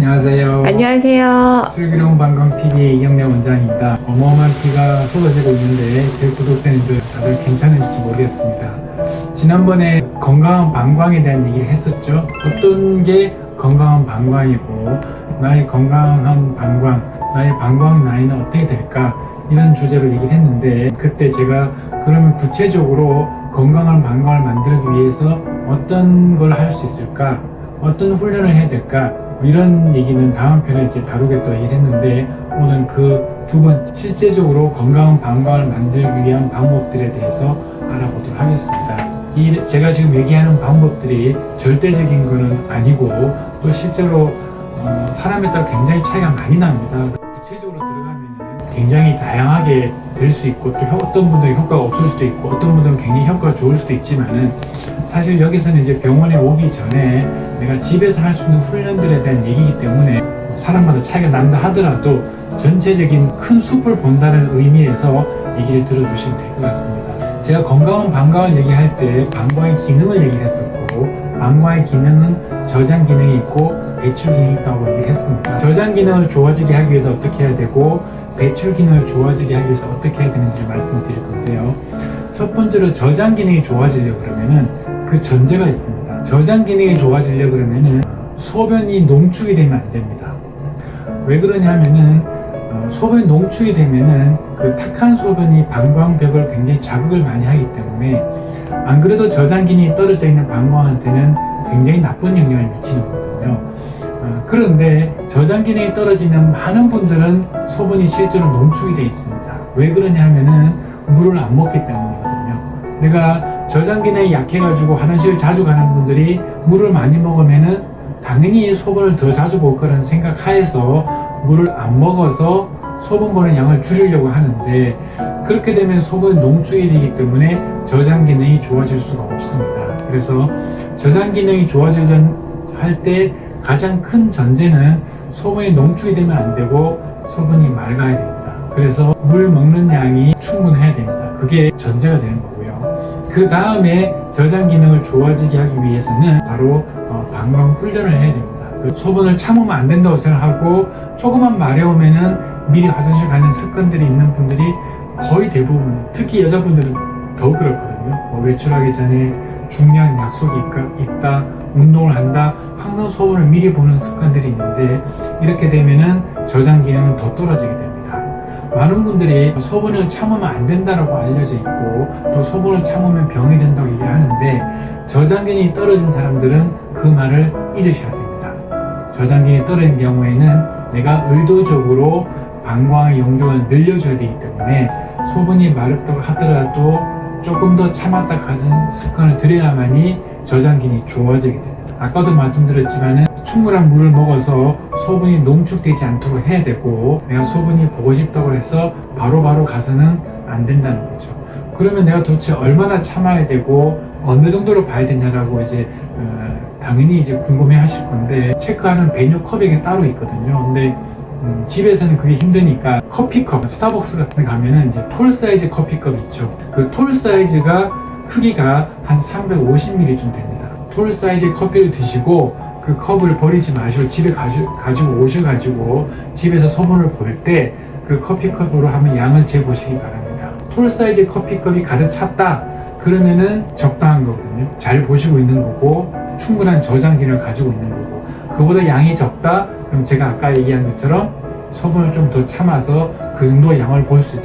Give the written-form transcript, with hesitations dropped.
안녕하세요. 안녕하세요. 슬기로운 방광TV의 이경래 원장입니다. 어마어마한 피가 쏟아지고 있는데 제 구독자님들 다들 괜찮으실지 모르겠습니다. 지난번에 건강한 방광에 대한 얘기를 했었죠. 어떤 게 건강한 방광이고 나의 건강한 방광, 나의 방광 나이는 어떻게 될까, 이런 주제로 얘기를 했는데, 그때 제가 그러면 구체적으로 건강한 방광을 만들기 위해서 어떤 걸 할 수 있을까, 어떤 훈련을 해야 될까, 이런 얘기는 다음 편에 이제 다루겠다고 얘기를 했는데, 오늘 그 두 번째, 실제적으로 건강한 방광을 만들기 위한 방법들에 대해서 알아보도록 하겠습니다. 제가 지금 얘기하는 방법들이 절대적인 거는 아니고, 또 실제로 사람에 따라 굉장히 차이가 많이 납니다. 구체적으로 들어가면 굉장히 다양하게 될 수 있고, 또 어떤 분들은 효과가 없을 수도 있고, 어떤 분들은 굉장히 효과가 좋을 수도 있지만은, 사실 여기서는 이제 병원에 오기 전에 내가 집에서 할 수 있는 훈련들에 대한 얘기이기 때문에 사람마다 차이가 난다 하더라도 전체적인 큰 숲을 본다는 의미에서 얘기를 들어주시면 될 것 같습니다. 제가 건강한 방광을 얘기할 때 방광의 기능을 얘기했었고, 방광의 기능은 저장 기능이 있고 배출 기능이 있다고 얘기를 했습니다. 저장 기능을 좋아지게 하기 위해서 어떻게 해야 되고, 배출 기능을 좋아지게 하기 위해서 어떻게 해야 되는지를 말씀드릴 건데요. 첫 번째로 저장 기능이 좋아지려고 그러면은 그 전제가 있습니다. 저장 기능이 좋아지려고 그러면은 소변이 농축이 되면 안 됩니다. 왜 그러냐면은 소변이 농축이 되면은 그 탁한 소변이 방광벽을 굉장히 자극을 많이 하기 때문에, 안 그래도 저장 기능이 떨어져 있는 방광한테는 굉장히 나쁜 영향을 미치는 거거든요. 그런데 저장 기능이 떨어지는 많은 분들은 소변이 실제로 농축이 되어 있습니다. 왜 그러냐 하면은 물을 안 먹기 때문이거든요. 내가 저장 기능이 약해가지고 화장실을 자주 가는 분들이 물을 많이 먹으면은 당연히 소변을 더 자주 볼 거라는 생각 하에서 물을 안 먹어서 소변 보는 양을 줄이려고 하는데, 그렇게 되면 소변이 농축이 되기 때문에 저장 기능이 좋아질 수가 없습니다. 그래서 저장 기능이 좋아지려면 할 때 가장 큰 전제는 소변이 농축이 되면 안 되고 소변이 맑아야 됩니다. 그래서 물 먹는 양이 충분해야 됩니다. 그게 전제가 되는 거고요. 그 다음에 저장 기능을 좋아지게 하기 위해서는 바로 방광 훈련을 해야 됩니다. 소변을 참으면 안 된다고 생각하고 조금만 마려우면은 미리 화장실 가는 습관들이 있는 분들이 거의 대부분, 특히 여자분들은 더 그렇거든요. 외출하기 전에 중요한 약속이 있다, 운동을 한다, 항상 소변을 미리 보는 습관들이 있는데, 이렇게 되면은 저장 기능은 더 떨어지게 됩니다. 많은 분들이 소변을 참으면 안 된다라고 알려져 있고, 또 소변을 참으면 병이 된다고 얘기를 하는데, 저장 기능이 떨어진 사람들은 그 말을 잊으셔야 됩니다. 저장 기능이 떨어진 경우에는 내가 의도적으로 방광의 용적을 늘려줘야 되기 때문에, 소변이 마렵다고 하더라도 조금 더 참았다 가는 습관을 들여야만이 저장 기능이 좋아지게 됩니다. 아까도 말씀드렸지만은 충분한 물을 먹어서 소변이 농축되지 않도록 해야 되고, 내가 소변이 보고 싶다고 해서 바로바로 가서는 안 된다는 거죠. 그러면 내가 도대체 얼마나 참아야 되고 어느 정도로 봐야 되냐라고 이제 당연히 이제 궁금해 하실 건데, 체크하는 배뇨 컵이 따로 있거든요. 근데 집에서는 그게 힘드니까 커피컵, 스타벅스 같은 데 가면은 이제 톨 사이즈 커피컵 있죠. 그 톨 사이즈가 크기가 한 350ml 좀 됩니다. 톨 사이즈 커피를 드시고 그 컵을 버리지 마시고 집에 가지고 오셔가지고 집에서 소변을 볼 때 그 커피컵으로 한번 양을 재보시기 바랍니다. 톨 사이즈 커피컵이 가득 찼다 그러면은 적당한 거거든요. 잘 보시고 있는 거고, 충분한 저장 기능을 가지고 있는 거고, 그보다 양이 적다 그럼 제가 아까 얘기한 것처럼 소변을 좀 더 참아서 그 정도 양을 볼 수 있도록